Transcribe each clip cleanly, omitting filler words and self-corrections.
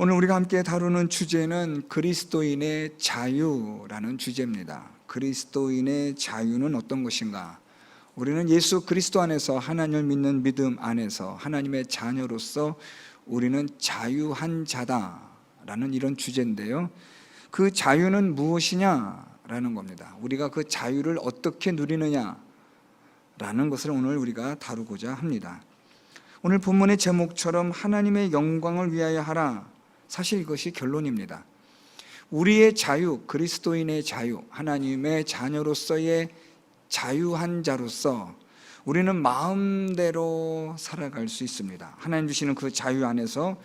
오늘 우리가 함께 다루는 주제는 그리스도인의 자유라는 주제입니다. 그리스도인의 자유는 어떤 것인가? 우리는 예수 그리스도 안에서 하나님을 믿는 믿음 안에서 하나님의 자녀로서 우리는 자유한 자다라는 이런 주제인데요. 그 자유는 무엇이냐라는 겁니다. 우리가 그 자유를 어떻게 누리느냐라는 것을 오늘 우리가 다루고자 합니다. 오늘 본문의 제목처럼 하나님의 영광을 위하여 하라, 사실 이것이 결론입니다. 우리의 자유, 그리스도인의 자유, 하나님의 자녀로서의 자유한 자로서 우리는 마음대로 살아갈 수 있습니다. 하나님 주시는 그 자유 안에서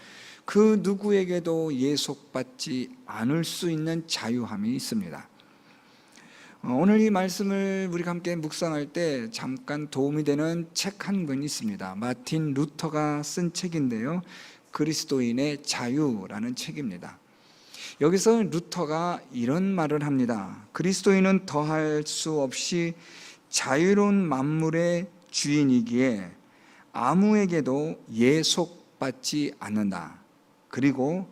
그 누구에게도 예속받지 않을 수 있는 자유함이 있습니다. 오늘 이 말씀을 우리가 함께 묵상할 때 잠깐 도움이 되는 책 한 권이 있습니다. 마틴 루터가 쓴 책인데요, 그리스도인의 자유라는 책입니다. 여기서 루터가 이런 말을 합니다. 그리스도인은 더할 수 없이 자유로운 만물의 주인이기에 아무에게도 예속받지 않는다. 그리고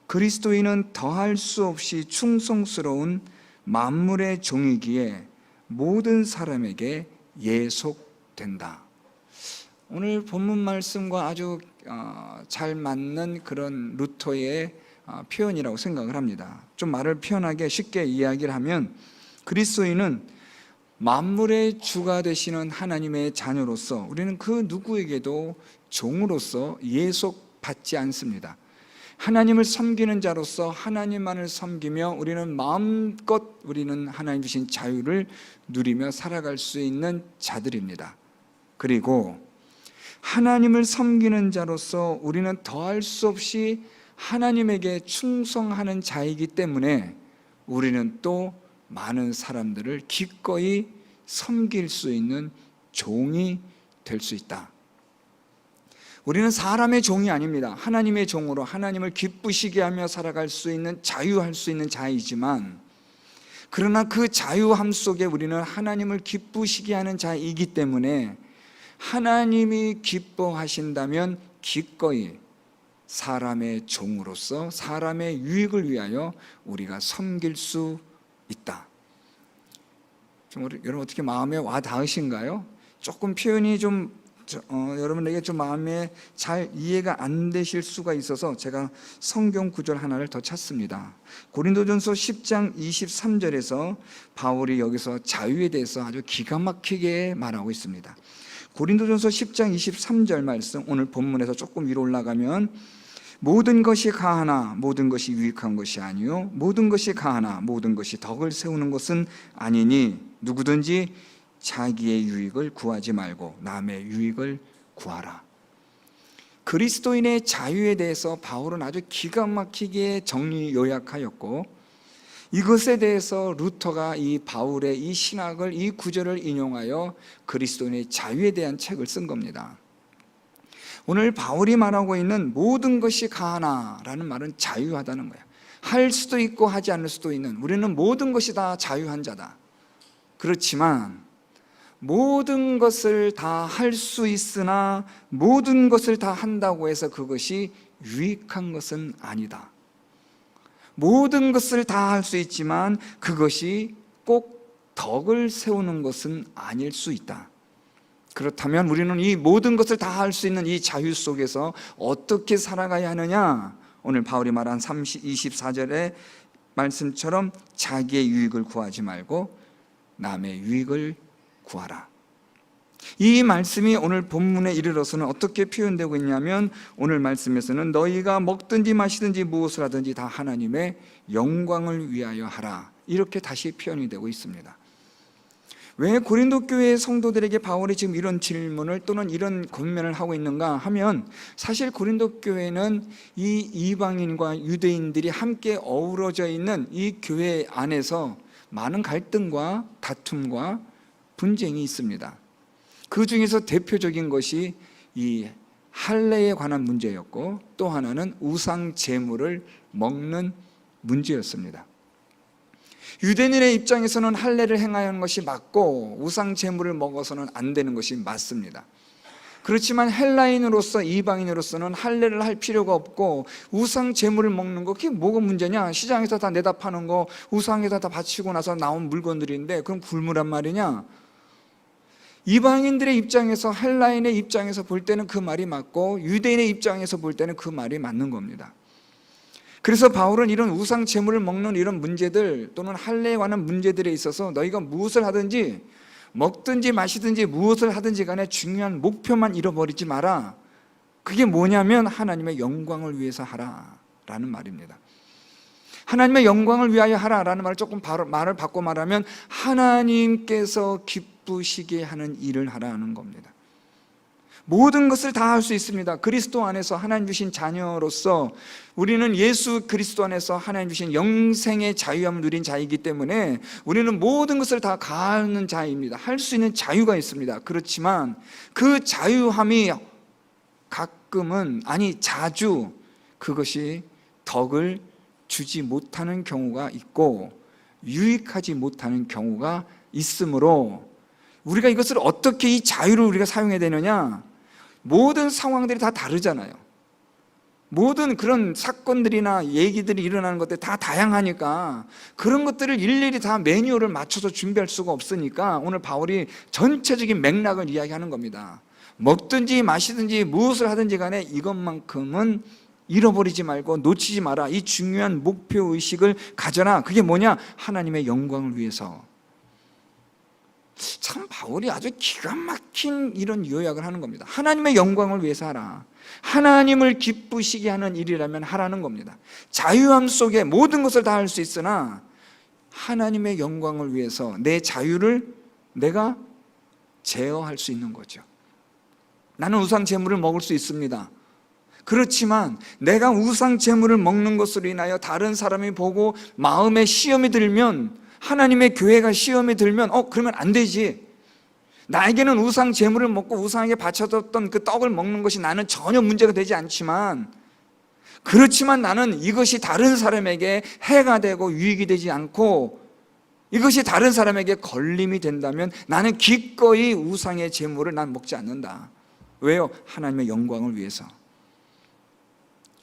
그리스도인은 더할 수 없이 충성스러운 만물의 종이기에 모든 사람에게 예속된다. 오늘 본문 말씀과 아주 잘 맞는 그런 루터의 표현이라고 생각을 합니다. 좀 말을 표현하게 쉽게 이야기를 하면, 그리스도인은 만물의 주가 되시는 하나님의 자녀로서 우리는 그 누구에게도 종으로서 예속받지 않습니다. 하나님을 섬기는 자로서 하나님만을 섬기며 우리는 마음껏 우리는 하나님 주신 자유를 누리며 살아갈 수 있는 자들입니다. 그리고 하나님을 섬기는 자로서 우리는 더할 수 없이 하나님에게 충성하는 자이기 때문에 우리는 또 많은 사람들을 기꺼이 섬길 수 있는 종이 될 수 있다. 우리는 사람의 종이 아닙니다. 하나님의 종으로 하나님을 기쁘시게 하며 살아갈 수 있는, 자유할 수 있는 자이지만, 그러나 그 자유함 속에 우리는 하나님을 기쁘시게 하는 자이기 때문에 하나님이 기뻐하신다면 기꺼이 사람의 종으로서 사람의 유익을 위하여 우리가 섬길 수 있다. 여러분 어떻게 마음에 와 닿으신가요? 조금 표현이 좀 여러분에게 좀 마음에 잘 이해가 안 되실 수가 있어서 제가 성경 구절 하나를 더 찾습니다. 고린도전서 10장 23절에서 바울이 여기서 자유에 대해서 아주 기가 막히게 말하고 있습니다. 고린도전서 10장 23절 말씀, 오늘 본문에서 조금 위로 올라가면, 모든 것이 가하나 모든 것이 유익한 것이 아니요 모든 것이 가하나 모든 것이 덕을 세우는 것은 아니니 누구든지 자기의 유익을 구하지 말고 남의 유익을 구하라. 그리스도인의 자유에 대해서 바울은 아주 기가 막히게 정리 요약하였고, 이것에 대해서 루터가 이 바울의 이 신학을, 이 구절을 인용하여 그리스도인의 자유에 대한 책을 쓴 겁니다. 오늘 바울이 말하고 있는 모든 것이 가하나라는 말은 자유하다는 거예요. 할 수도 있고 하지 않을 수도 있는, 우리는 모든 것이 다 자유한 자다. 그렇지만 모든 것을 다 할 수 있으나 모든 것을 다 한다고 해서 그것이 유익한 것은 아니다. 모든 것을 다 할 수 있지만 그것이 꼭 덕을 세우는 것은 아닐 수 있다. 그렇다면 우리는 이 모든 것을 다 할 수 있는 이 자유 속에서 어떻게 살아가야 하느냐? 오늘 바울이 말한 24절의 말씀처럼 자기의 유익을 구하지 말고 남의 유익을 구하라. 이 말씀이 오늘 본문에 이르러서는 어떻게 표현되고 있냐면, 오늘 말씀에서는 너희가 먹든지 마시든지 무엇을 하든지 다 하나님의 영광을 위하여 하라, 이렇게 다시 표현이 되고 있습니다. 왜 고린도 교회 성도들에게 바울이 지금 이런 질문을 또는 이런 권면을 하고 있는가 하면, 사실 고린도 교회는 이 이방인과 유대인들이 함께 어우러져 있는 이 교회 안에서 많은 갈등과 다툼과 분쟁이 있습니다. 그 중에서 대표적인 것이 이 할례에 관한 문제였고, 또 하나는 우상 제물을 먹는 문제였습니다. 유대인의 입장에서는 할례를 행하는 것이 맞고 우상 제물을 먹어서는 안 되는 것이 맞습니다. 그렇지만 헬라인으로서, 이방인으로서는 할례를 할 필요가 없고 우상 제물을 먹는 거 그게 뭐가 문제냐? 시장에서 다 내다 파는 거 우상에다 다 바치고 나서 나온 물건들인데 그럼 굶으란 말이냐? 이방인들의 입장에서, 헬라인의 입장에서 볼 때는 그 말이 맞고 유대인의 입장에서 볼 때는 그 말이 맞는 겁니다. 그래서 바울은 이런 우상 제물을 먹는 이런 문제들 또는 할례에 관한 문제들에 있어서 너희가 무엇을 하든지 먹든지 마시든지 무엇을 하든지 간에 중요한 목표만 잃어버리지 마라. 그게 뭐냐면 하나님의 영광을 위해서 하라 라는 말입니다. 하나님의 영광을 위하여 하라라는 말을 조금 말을 바꿔 말하면 하나님께서 기쁘시게 하는 일을 하라는 겁니다. 모든 것을 다 할 수 있습니다. 그리스도 안에서 하나님 주신 자녀로서 우리는 예수 그리스도 안에서 하나님 주신 영생의 자유함을 누린 자이기 때문에 우리는 모든 것을 다 가하는 자입니다. 할 수 있는 자유가 있습니다. 그렇지만 그 자유함이 가끔은, 아니 자주 그것이 덕을 주지 못하는 경우가 있고 유익하지 못하는 경우가 있으므로 우리가 이것을 어떻게, 이 자유를 우리가 사용해야 되느냐? 모든 상황들이 다 다르잖아요. 모든 그런 사건들이나 얘기들이 일어나는 것들이 다 다양하니까 그런 것들을 일일이 다 매뉴얼을 맞춰서 준비할 수가 없으니까 오늘 바울이 전체적인 맥락을 이야기하는 겁니다. 먹든지 마시든지 무엇을 하든지 간에 이것만큼은 잃어버리지 말고 놓치지 마라. 이 중요한 목표의식을 가져라. 그게 뭐냐? 하나님의 영광을 위해서. 참 바울이 아주 기가 막힌 이런 요약을 하는 겁니다. 하나님의 영광을 위해서 하라. 하나님을 기쁘시게 하는 일이라면 하라는 겁니다. 자유함 속에 모든 것을 다 할 수 있으나 하나님의 영광을 위해서 내 자유를 내가 제어할 수 있는 거죠. 나는 우상 제물을 먹을 수 있습니다. 그렇지만 내가 우상 제물을 먹는 것으로 인하여 다른 사람이 보고 마음에 시험이 들면, 하나님의 교회가 시험이 들면 그러면 안 되지. 나에게는 우상 제물을 먹고 우상에게 바쳐졌던 그 떡을 먹는 것이 나는 전혀 문제가 되지 않지만, 그렇지만 나는 이것이 다른 사람에게 해가 되고 유익이 되지 않고 이것이 다른 사람에게 걸림이 된다면 나는 기꺼이 우상의 제물을 난 먹지 않는다. 왜요? 하나님의 영광을 위해서.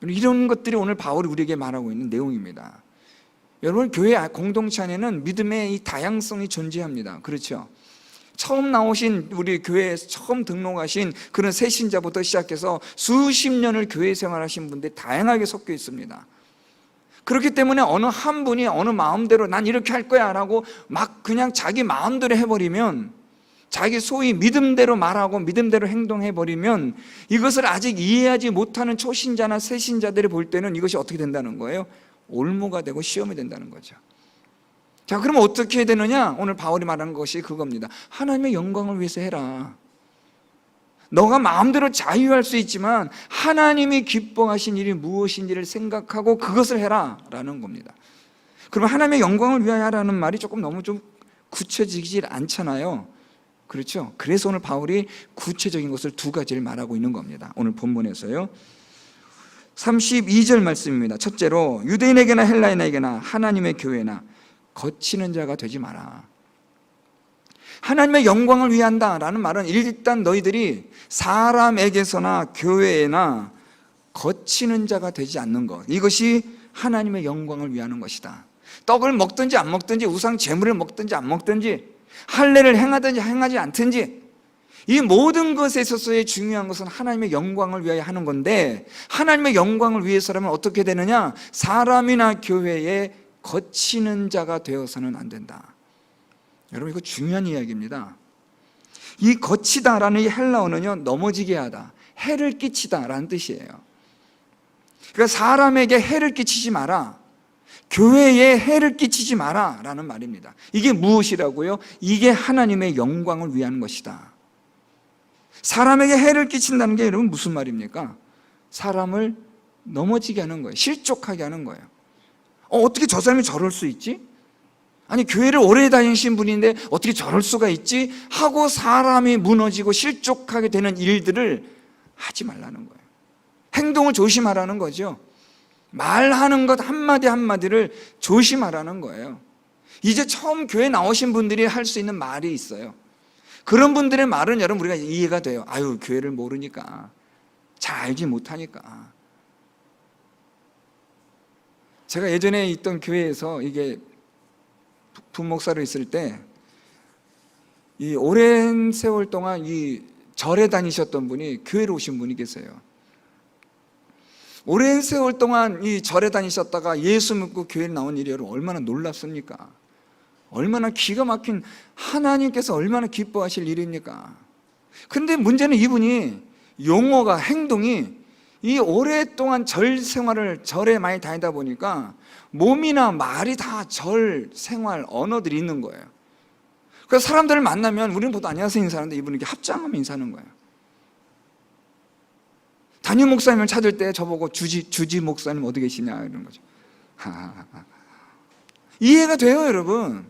이런 것들이 오늘 바울이 우리에게 말하고 있는 내용입니다. 여러분, 교회 공동체 안에는 믿음의 이 다양성이 존재합니다. 그렇죠? 처음 나오신, 우리 교회에 처음 등록하신 그런 새신자부터 시작해서 수십 년을 교회 생활하신 분들이 다양하게 섞여 있습니다. 그렇기 때문에 어느 한 분이 어느 마음대로 난 이렇게 할 거야 라고 막 그냥 자기 마음대로 해버리면, 자기 소위 믿음대로 말하고 믿음대로 행동해버리면 이것을 아직 이해하지 못하는 초신자나 새신자들이 볼 때는 이것이 어떻게 된다는 거예요? 올무가 되고 시험이 된다는 거죠. 자, 그럼 어떻게 해야 되느냐? 오늘 바울이 말하는 것이 그겁니다. 하나님의 영광을 위해서 해라. 너가 마음대로 자유할 수 있지만 하나님이 기뻐하신 일이 무엇인지를 생각하고 그것을 해라 라는 겁니다. 그러면 하나님의 영광을 위하여 하라는 말이 조금 너무 좀 구체적이지 않잖아요. 그렇죠? 그래서 오늘 바울이 구체적인 것을 두 가지를 말하고 있는 겁니다. 오늘 본문에서요. 32절 말씀입니다. 첫째로 유대인에게나 헬라인에게나 하나님의 교회나 거치는 자가 되지 마라. 하나님의 영광을 위한다라는 말은 일단 너희들이 사람에게서나 교회에나 거치는 자가 되지 않는 것, 이것이 하나님의 영광을 위하는 것이다. 떡을 먹든지 안 먹든지, 우상 제물을 먹든지 안 먹든지, 할례를 행하든지 행하지 않든지, 이 모든 것에 있어서의 중요한 것은 하나님의 영광을 위하여 하는 건데, 하나님의 영광을 위해서라면 어떻게 되느냐? 사람이나 교회에 거치는 자가 되어서는 안 된다. 여러분, 이거 중요한 이야기입니다. 이 거치다라는 이 헬라어는요, 넘어지게 하다, 해를 끼치다 라는 뜻이에요. 그러니까 사람에게 해를 끼치지 마라, 교회에 해를 끼치지 마라 라는 말입니다. 이게 무엇이라고요? 이게 하나님의 영광을 위한 것이다. 사람에게 해를 끼친다는 게 여러분 무슨 말입니까? 사람을 넘어지게 하는 거예요. 실족하게 하는 거예요. 어떻게 저 사람이 저럴 수 있지? 아니, 교회를 오래 다니신 분인데 어떻게 저럴 수가 있지? 하고 사람이 무너지고 실족하게 되는 일들을 하지 말라는 거예요. 행동을 조심하라는 거죠. 말하는 것 한마디 한마디를 조심하라는 거예요. 이제 처음 교회 나오신 분들이 할 수 있는 말이 있어요. 그런 분들의 말은 여러분 우리가 이해가 돼요. 아유, 교회를 모르니까, 잘 알지 못하니까. 제가 예전에 있던 교회에서 이게 부목사로 있을 때 이 오랜 세월 동안 이 절에 다니셨던 분이 교회로 오신 분이 계세요. 오랜 세월 동안 이 절에 다니셨다가 예수 믿고 교회에 나온 일이 여러분 얼마나 놀랍습니까? 얼마나 기가 막힌, 하나님께서 얼마나 기뻐하실 일입니까? 그런데 문제는 이분이 용어가, 행동이 이 오랫동안 절 생활을, 절에 많이 다니다 보니까 몸이나 말이 다 절 생활 언어들이 있는 거예요. 그래서 사람들을 만나면 우리는 보통 안녕하세요 인사하는데 이분은 이렇게 합장하면 인사하는 거예요. 담임 목사님을 찾을 때 저보고 주지 목사님 어디 계시냐 이런 거죠. 이해가 돼요, 여러분?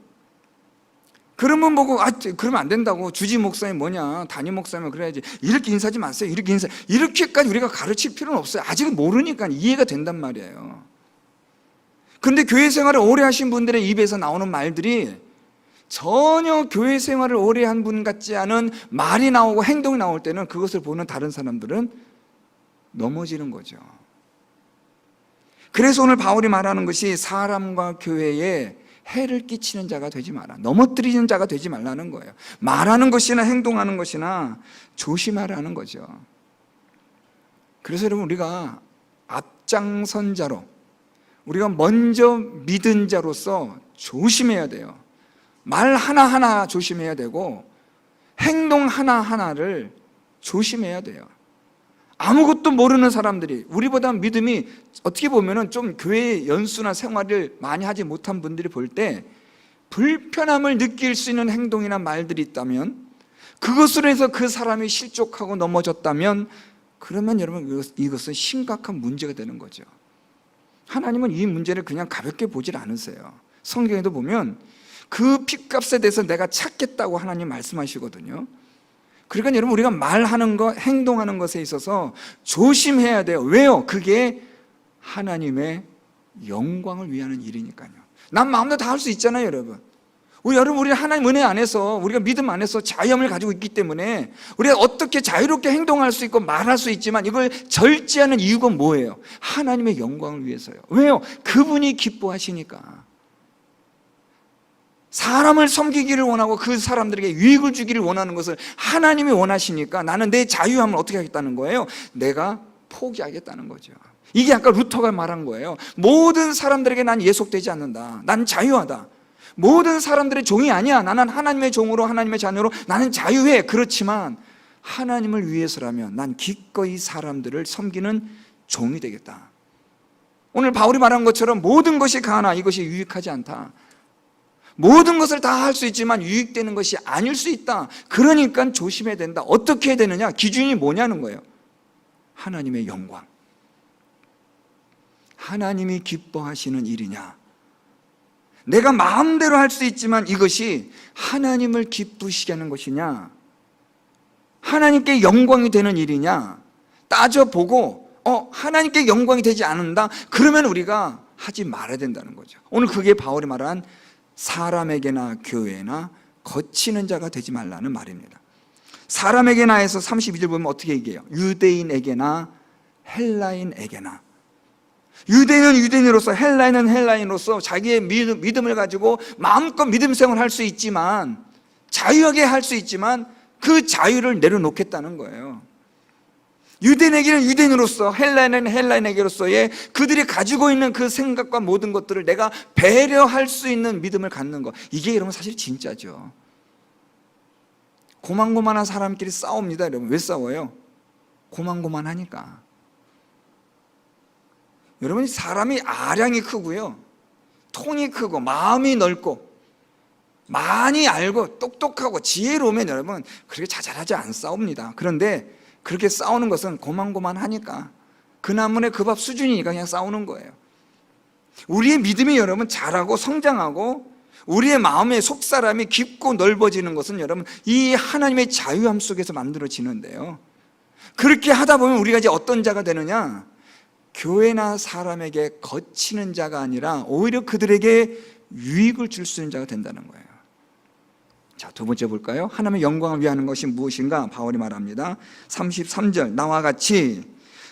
그런 분 보고 그러면 안 된다고, 주지 목사님 뭐냐, 담임 목사님 그래야지, 이렇게 인사하지 마세요, 이렇게까지 우리가 가르칠 필요는 없어요. 아직은 모르니까 이해가 된단 말이에요. 그런데 교회 생활을 오래 하신 분들의 입에서 나오는 말들이 전혀 교회 생활을 오래 한 분 같지 않은 말이 나오고 행동이 나올 때는 그것을 보는 다른 사람들은 넘어지는 거죠. 그래서 오늘 바울이 말하는 것이 사람과 교회에 해를 끼치는 자가 되지 마라, 넘어뜨리는 자가 되지 말라는 거예요. 말하는 것이나 행동하는 것이나 조심하라는 거죠. 그래서 여러분, 우리가 앞장선 자로, 우리가 먼저 믿은 자로서 조심해야 돼요. 말 하나하나 조심해야 되고 행동 하나하나를 조심해야 돼요. 아무것도 모르는 사람들이, 우리보다 믿음이 어떻게 보면 좀 교회 연수나 생활을 많이 하지 못한 분들이 볼 때 불편함을 느낄 수 있는 행동이나 말들이 있다면, 그것으로 해서 그 사람이 실족하고 넘어졌다면, 그러면 여러분 이것은 심각한 문제가 되는 거죠. 하나님은 이 문제를 그냥 가볍게 보질 않으세요. 성경에도 보면 그 핏값에 대해서 내가 찾겠다고 하나님 말씀하시거든요. 그러니까 여러분, 우리가 말하는 것, 행동하는 것에 있어서 조심해야 돼요. 왜요? 그게 하나님의 영광을 위하는 일이니까요. 난 마음대로 다 할 수 있잖아요, 여러분. 우리 하나님 은혜 안에서, 우리가 믿음 안에서 자유함을 가지고 있기 때문에 우리가 어떻게 자유롭게 행동할 수 있고 말할 수 있지만, 이걸 절제하는 이유가 뭐예요? 하나님의 영광을 위해서요. 왜요? 그분이 기뻐하시니까. 사람을 섬기기를 원하고 그 사람들에게 유익을 주기를 원하는 것을 하나님이 원하시니까 나는 내 자유함을 어떻게 하겠다는 거예요? 내가 포기하겠다는 거죠. 이게 아까 루터가 말한 거예요. 모든 사람들에게 난 예속되지 않는다, 난 자유하다. 모든 사람들의 종이 아니야. 나는 하나님의 종으로, 하나님의 자녀로 나는 자유해. 그렇지만 하나님을 위해서라면 난 기꺼이 사람들을 섬기는 종이 되겠다. 오늘 바울이 말한 것처럼 모든 것이 가나 이것이 유익하지 않다. 모든 것을 다 할 수 있지만 유익되는 것이 아닐 수 있다. 그러니까 조심해야 된다. 어떻게 해야 되느냐? 기준이 뭐냐는 거예요. 하나님의 영광, 하나님이 기뻐하시는 일이냐, 내가 마음대로 할 수 있지만 이것이 하나님을 기쁘시게 하는 것이냐, 하나님께 영광이 되는 일이냐 따져보고 하나님께 영광이 되지 않는다? 그러면 우리가 하지 말아야 된다는 거죠. 오늘 그게 바울이 말한 사람에게나 교회나 거치는 자가 되지 말라는 말입니다. 사람에게나 해서 32절 보면 어떻게 얘기해요? 유대인에게나 헬라인에게나. 유대인은 유대인으로서, 헬라인은 헬라인으로서 자기의 믿음을 가지고 마음껏 믿음 생활을 할 수 있지만, 자유하게 할 수 있지만 그 자유를 내려놓겠다는 거예요. 유대인에게는 유대인으로서, 헬라인은 헬라인에게로서의 그들이 가지고 있는 그 생각과 모든 것들을 내가 배려할 수 있는 믿음을 갖는 것, 이게 여러분 사실 진짜죠. 고만고만한 사람끼리 싸웁니다, 여러분. 왜 싸워요? 고만고만하니까. 여러분, 사람이 아량이 크고요, 통이 크고 마음이 넓고 많이 알고 똑똑하고 지혜로우면 여러분 그렇게 자잘하지 안 싸웁니다. 그런데 그렇게 싸우는 것은 고만고만하니까, 그 나물의 그 밥 수준이니까 그냥 싸우는 거예요. 우리의 믿음이 여러분 자라고 성장하고 우리의 마음의 속사람이 깊고 넓어지는 것은 여러분 이 하나님의 자유함 속에서 만들어지는데요, 그렇게 하다 보면 우리가 이제 어떤 자가 되느냐? 교회나 사람에게 거치는 자가 아니라 오히려 그들에게 유익을 줄 수 있는 자가 된다는 거예요. 자, 두 번째 볼까요? 하나님의 영광을 위하는 것이 무엇인가? 바울이 말합니다. 33절, 나와 같이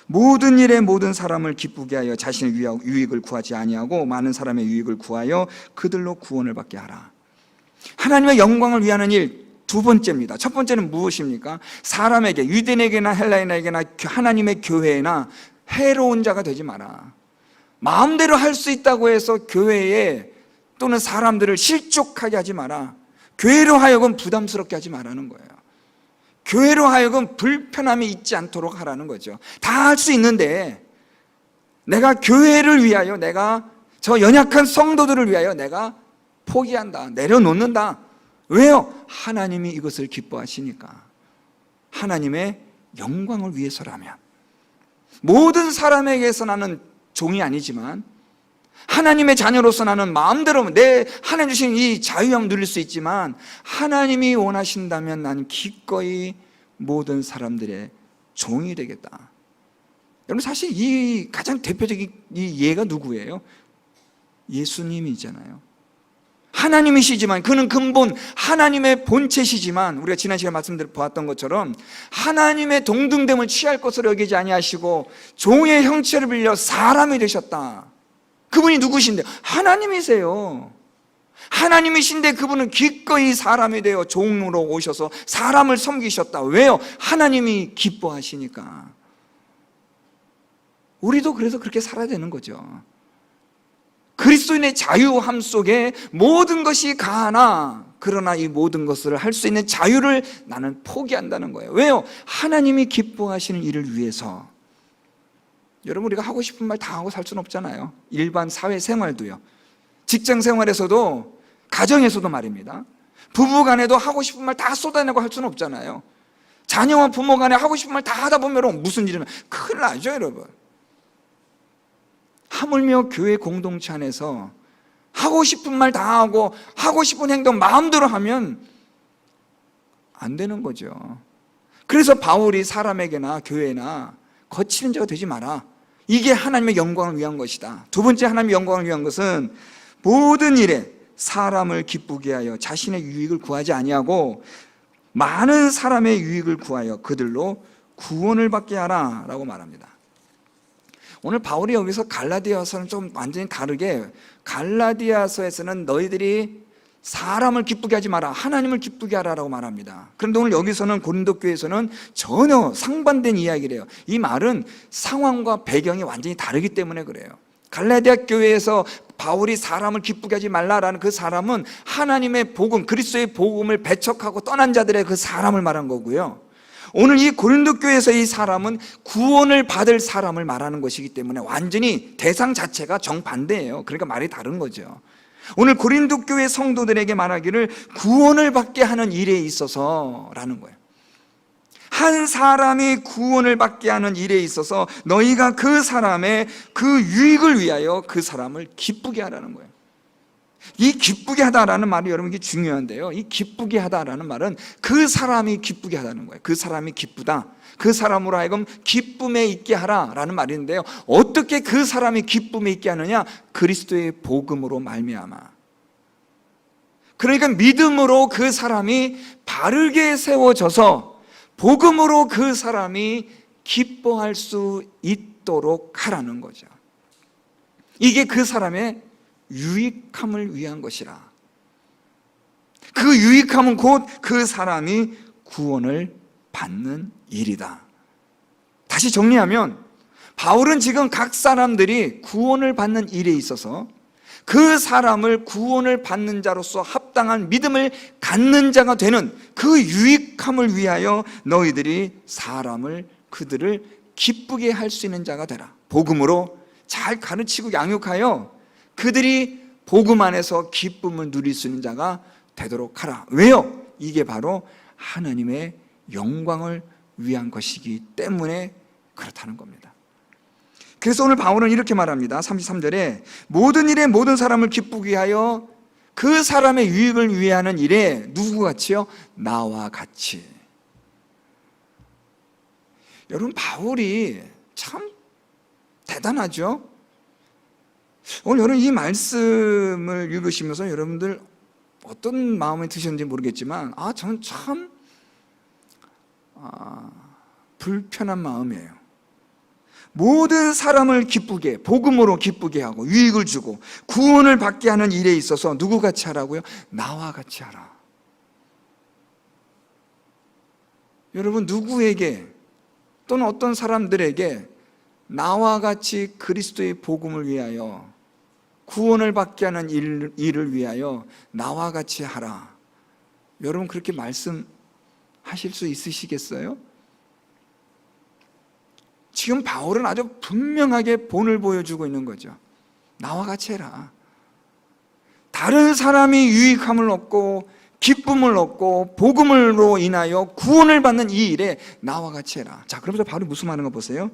모든 일에 모든 사람을 기쁘게 하여 자신의 유익을 구하지 아니하고 많은 사람의 유익을 구하여 그들로 구원을 받게 하라. 하나님의 영광을 위하는 일 두 번째입니다. 첫 번째는 무엇입니까? 사람에게, 유대인에게나 헬라인에게나 하나님의 교회나 해로운 자가 되지 마라. 마음대로 할 수 있다고 해서 교회에 또는 사람들을 실족하게 하지 마라. 교회로 하여금 부담스럽게 하지 말라는 거예요. 교회로 하여금 불편함이 있지 않도록 하라는 거죠. 다 할 수 있는데 내가 교회를 위하여, 내가 저 연약한 성도들을 위하여 내가 포기한다, 내려놓는다. 왜요? 하나님이 이것을 기뻐하시니까. 하나님의 영광을 위해서라면. 모든 사람에게서 나는 종이 아니지만 하나님의 자녀로서 나는 마음대로 내 하나님 주신 이 자유함 누릴 수 있지만 하나님이 원하신다면 나는 기꺼이 모든 사람들의 종이 되겠다. 여러분, 사실 이 가장 대표적인 이 예가 누구예요? 예수님이잖아요. 하나님이시지만, 그는 근본 하나님의 본체시지만, 우리가 지난 시간에 말씀드려 보았던 것처럼 하나님의 동등됨을 취할 것으로 여기지 아니하시고 종의 형체를 빌려 사람이 되셨다. 그분이 누구신데? 하나님이세요. 하나님이신데 그분은 기꺼이 사람이 되어 종으로 오셔서 사람을 섬기셨다. 왜요? 하나님이 기뻐하시니까. 우리도 그래서 그렇게 살아야 되는 거죠. 그리스도인의 자유함 속에 모든 것이 가하나 그러나 이 모든 것을 할 수 있는 자유를 나는 포기한다는 거예요. 왜요? 하나님이 기뻐하시는 일을 위해서. 여러분, 우리가 하고 싶은 말 다 하고 살 수는 없잖아요. 일반 사회생활도요, 직장생활에서도, 가정에서도 말입니다. 부부간에도 하고 싶은 말 다 쏟아내고 할 수는 없잖아요. 자녀와 부모 간에 하고 싶은 말 다 하다 보면 무슨 일이면 큰일 나죠, 여러분. 하물며 교회 공동체 안에서 하고 싶은 말 다 하고 하고 싶은 행동 마음대로 하면 안 되는 거죠. 그래서 바울이 사람에게나 교회나 거치는 자가 되지 마라. 이게 하나님의 영광을 위한 것이다. 두 번째 하나님의 영광을 위한 것은 모든 일에 사람을 기쁘게 하여 자신의 유익을 구하지 아니하고 많은 사람의 유익을 구하여 그들로 구원을 받게 하라 라고 말합니다. 오늘 바울이 여기서 갈라디아서는 좀 완전히 다르게, 갈라디아서에서는 너희들이 사람을 기쁘게 하지 마라, 하나님을 기쁘게 하라라고 말합니다. 그런데 오늘 여기서는 고린도 교회에서는 전혀 상반된 이야기를 해요. 이 말은 상황과 배경이 완전히 다르기 때문에 그래요. 갈라디아 교회에서 바울이 사람을 기쁘게 하지 말라라는 그 사람은 하나님의 복음, 그리스도의 복음을 배척하고 떠난 자들의 그 사람을 말한 거고요. 오늘 이 고린도 교회에서 이 사람은 구원을 받을 사람을 말하는 것이기 때문에 완전히 대상 자체가 정반대예요. 그러니까 말이 다른 거죠. 오늘 고린도 교회 성도들에게 말하기를 구원을 받게 하는 일에 있어서라는 거예요. 한 사람이 구원을 받게 하는 일에 있어서 너희가 그 사람의 그 유익을 위하여 그 사람을 기쁘게 하라는 거예요. 이 기쁘게 하다라는 말이 여러분 이게 중요한데요. 이 기쁘게 하다라는 말은 그 사람이 기쁘게 하다는 거예요. 그 사람이 기쁘다, 그 사람으로 하여금 기쁨에 있게 하라라는 말인데요. 어떻게 그 사람이 기쁨에 있게 하느냐? 그리스도의 복음으로 말미암아. 그러니까 믿음으로 그 사람이 바르게 세워져서 복음으로 그 사람이 기뻐할 수 있도록 하라는 거죠. 이게 그 사람의 유익함을 위한 것이라. 그 유익함은 곧 그 사람이 구원을 받는 일이다. 다시 정리하면 바울은 지금 각 사람들이 구원을 받는 일에 있어서 그 사람을 구원을 받는 자로서 합당한 믿음을 갖는 자가 되는 그 유익함을 위하여 너희들이 그들을 기쁘게 할 수 있는 자가 되라. 복음으로 잘 가르치고 양육하여 그들이 복음 안에서 기쁨을 누릴 수 있는 자가 되도록 하라. 왜요? 이게 바로 하나님의 영광을 위한 것이기 때문에 그렇다는 겁니다. 그래서 오늘 바울은 이렇게 말합니다. 33절에 모든 일에 모든 사람을 기쁘게 하여 그 사람의 유익을 위해 하는 일에 누구같이요? 나와 같이. 여러분, 바울이 참 대단하죠? 오늘 여러분 이 말씀을 읽으시면서 여러분들 어떤 마음이 드셨는지 모르겠지만 저는 참 불편한 마음이에요. 모든 사람을 기쁘게, 복음으로 기쁘게 하고 유익을 주고 구원을 받게 하는 일에 있어서 누구같이 하라고요? 나와 같이 하라. 여러분, 누구에게 또는 어떤 사람들에게 나와 같이 그리스도의 복음을 위하여 구원을 받게 하는 일을 위하여 나와 같이 하라. 여러분, 그렇게 말씀하실 수 있으시겠어요? 지금 바울은 아주 분명하게 본을 보여주고 있는 거죠. 나와 같이 해라. 다른 사람이 유익함을 얻고 기쁨을 얻고 복음으로 인하여 구원을 받는 이 일에 나와 같이 해라. 자, 그러면서 바울이 무슨 말하는 거 보세요.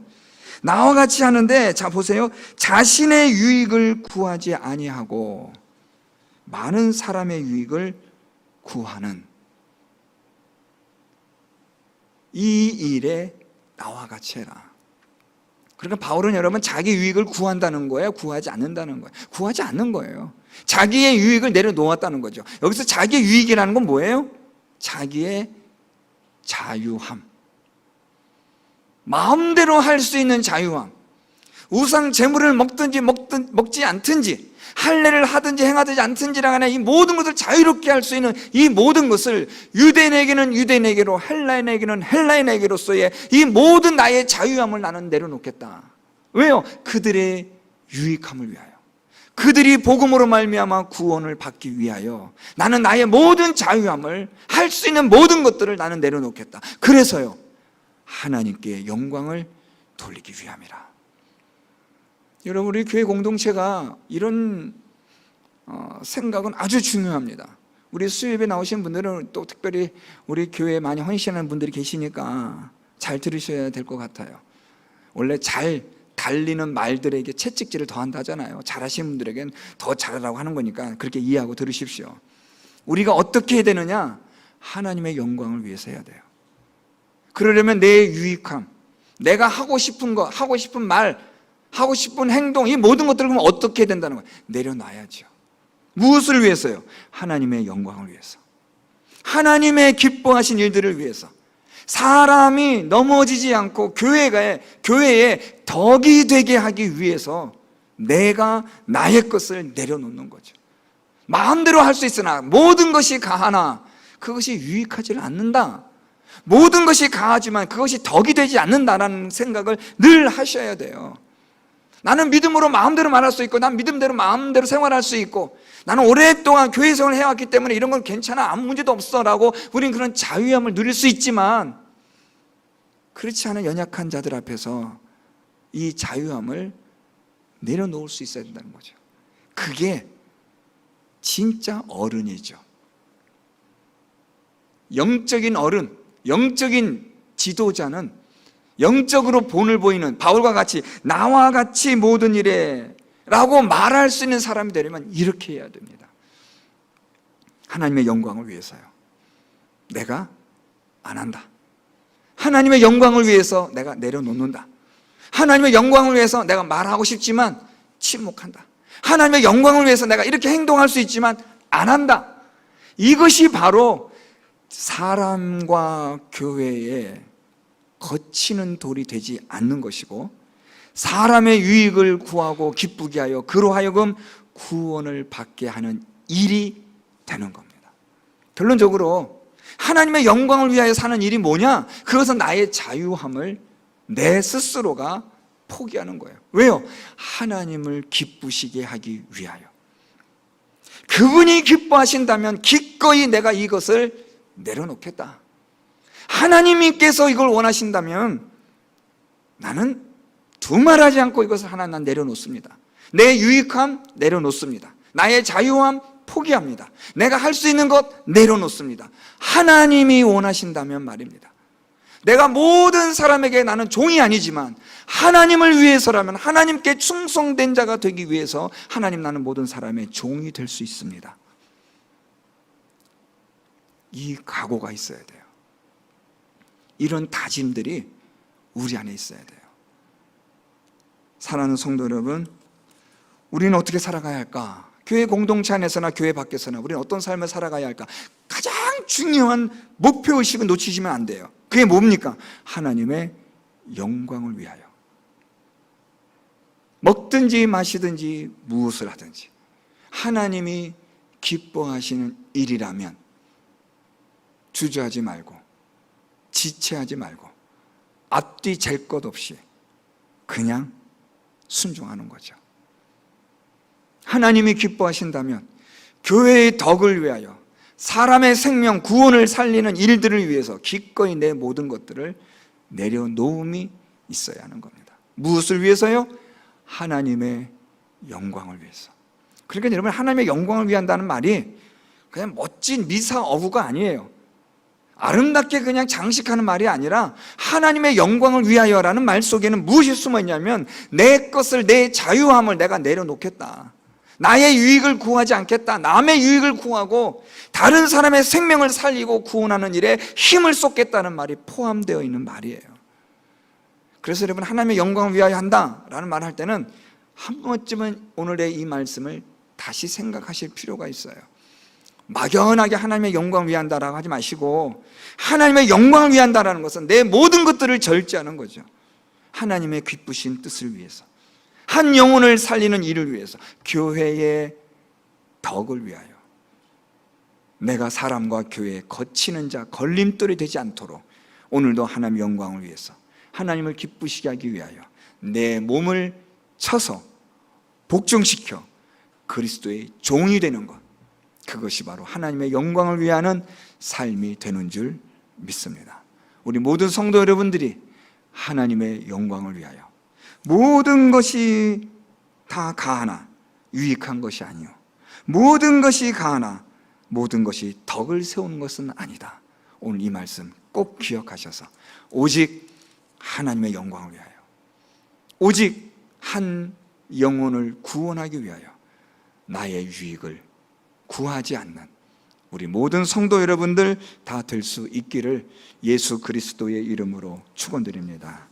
나와 같이 하는데, 자 보세요. 자신의 유익을 구하지 아니하고 많은 사람의 유익을 구하는 이 일에 나와 같이 해라. 그러니까 바울은 여러분, 자기 유익을 구한다는 거예요? 구하지 않는다는 거예요? 구하지 않는 거예요. 자기의 유익을 내려놓았다는 거죠. 여기서 자기의 유익이라는 건 뭐예요? 자기의 자유함, 마음대로 할 수 있는 자유함. 우상 제물을 먹지 않든지 할례를 하든지 행하든지 않든지라는 이 모든 것을 자유롭게 할 수 있는 이 모든 것을 유대인에게는 유대인에게로, 헬라인에게는 헬라인에게로서의 이 모든 나의 자유함을 나는 내려놓겠다. 왜요? 그들의 유익함을 위하여, 그들이 복음으로 말미암아 구원을 받기 위하여 나는 나의 모든 자유함을, 할 수 있는 모든 것들을 나는 내려놓겠다. 그래서요, 하나님께 영광을 돌리기 위함이라. 여러분, 우리 교회 공동체가 이런 생각은 아주 중요합니다. 우리 수요예배 나오신 분들은 또 특별히 우리 교회에 많이 헌신하는 분들이 계시니까 잘 들으셔야 될 것 같아요. 원래 잘 달리는 말들에게 채찍질을 더한다 하잖아요. 잘하시는 분들에겐 더 잘하라고 하는 거니까 그렇게 이해하고 들으십시오. 우리가 어떻게 해야 되느냐? 하나님의 영광을 위해서 해야 돼요. 그러려면 내 유익함, 내가 하고 싶은 거, 하고 싶은 말, 하고 싶은 행동, 이 모든 것들을 그럼 어떻게 해야 된다는 거예요? 내려놔야죠. 무엇을 위해서요? 하나님의 영광을 위해서, 하나님의 기뻐하신 일들을 위해서, 사람이 넘어지지 않고 교회에 덕이 되게 하기 위해서 내가 나의 것을 내려놓는 거죠. 마음대로 할 수 있으나 모든 것이 가하나 그것이 유익하지를 않는다. 모든 것이 가하지만 그것이 덕이 되지 않는다라는 생각을 늘 하셔야 돼요. 나는 믿음으로 마음대로 말할 수 있고, 난 믿음대로 마음대로 생활할 수 있고, 나는 오랫동안 교회 생활을 해왔기 때문에 이런 건 괜찮아, 아무 문제도 없어 라고 우린 그런 자유함을 누릴 수 있지만, 그렇지 않은 연약한 자들 앞에서 이 자유함을 내려놓을 수 있어야 된다는 거죠. 그게 진짜 어른이죠. 영적인 어른, 영적인 지도자는 영적으로 본을 보이는 바울과 같이 나와 같이 모든 일에 라고 말할 수 있는 사람이 되려면 이렇게 해야 됩니다. 하나님의 영광을 위해서요, 내가 안 한다. 하나님의 영광을 위해서 내가 내려놓는다. 하나님의 영광을 위해서 내가 말하고 싶지만 침묵한다. 하나님의 영광을 위해서 내가 이렇게 행동할 수 있지만 안 한다. 이것이 바로 사람과 교회에 거치는 돌이 되지 않는 것이고, 사람의 유익을 구하고 기쁘게 하여 그로 하여금 구원을 받게 하는 일이 되는 겁니다. 결론적으로 하나님의 영광을 위하여 사는 일이 뭐냐? 그것은 나의 자유함을 내 스스로가 포기하는 거예요. 왜요? 하나님을 기쁘시게 하기 위하여. 그분이 기뻐하신다면 기꺼이 내가 이것을 내려놓겠다. 하나님께서 이걸 원하신다면 나는 두말하지 않고 이것을 하나 난 내려놓습니다. 내 유익함 내려놓습니다. 나의 자유함 포기합니다. 내가 할 수 있는 것 내려놓습니다. 하나님이 원하신다면 말입니다. 내가 모든 사람에게 나는 종이 아니지만 하나님을 위해서라면, 하나님께 충성된 자가 되기 위해서 하나님, 나는 모든 사람의 종이 될 수 있습니다. 이 각오가 있어야 돼요. 이런 다짐들이 우리 안에 있어야 돼요. 사랑하는 성도 여러분, 우리는 어떻게 살아가야 할까? 교회 공동체 안에서나 교회 밖에서나 우리는 어떤 삶을 살아가야 할까? 가장 중요한 목표의식은 놓치시면 안 돼요. 그게 뭡니까? 하나님의 영광을 위하여. 먹든지 마시든지 무엇을 하든지 하나님이 기뻐하시는 일이라면 주저하지 말고 지체하지 말고 앞뒤 잴 것 없이 그냥 순종하는 거죠. 하나님이 기뻐하신다면 교회의 덕을 위하여 사람의 생명 구원을 살리는 일들을 위해서 기꺼이 내 모든 것들을 내려놓음이 있어야 하는 겁니다. 무엇을 위해서요? 하나님의 영광을 위해서. 그러니까 여러분, 하나님의 영광을 위한다는 말이 그냥 멋진 미사 어구가 아니에요. 아름답게 그냥 장식하는 말이 아니라 하나님의 영광을 위하여라는 말 속에는 무엇이 숨어 있냐면 내 것을, 내 자유함을 내가 내려놓겠다. 나의 유익을 구하지 않겠다. 남의 유익을 구하고 다른 사람의 생명을 살리고 구원하는 일에 힘을 쏟겠다는 말이 포함되어 있는 말이에요. 그래서 여러분, 하나님의 영광을 위하여 한다라는 말을 할 때는 한 번쯤은 오늘의 이 말씀을 다시 생각하실 필요가 있어요. 막연하게 하나님의 영광을 위한다라고 하지 마시고 하나님의 영광을 위한다라는 것은 내 모든 것들을 절제하는 거죠. 하나님의 기쁘신 뜻을 위해서, 한 영혼을 살리는 일을 위해서, 교회의 덕을 위하여 내가 사람과 교회에 거치는 자, 걸림돌이 되지 않도록 오늘도 하나님의 영광을 위해서, 하나님을 기쁘시게 하기 위하여 내 몸을 쳐서 복종시켜 그리스도의 종이 되는 것, 그것이 바로 하나님의 영광을 위하는 삶이 되는 줄 믿습니다. 우리 모든 성도 여러분들이 하나님의 영광을 위하여 모든 것이 다 가하나 유익한 것이 아니요, 모든 것이 가하나 모든 것이 덕을 세우는 것은 아니다. 오늘 이 말씀 꼭 기억하셔서 오직 하나님의 영광을 위하여, 오직 한 영혼을 구원하기 위하여 나의 유익을 구하지 않는 우리 모든 성도 여러분들 다 될 수 있기를 예수 그리스도의 이름으로 축원드립니다.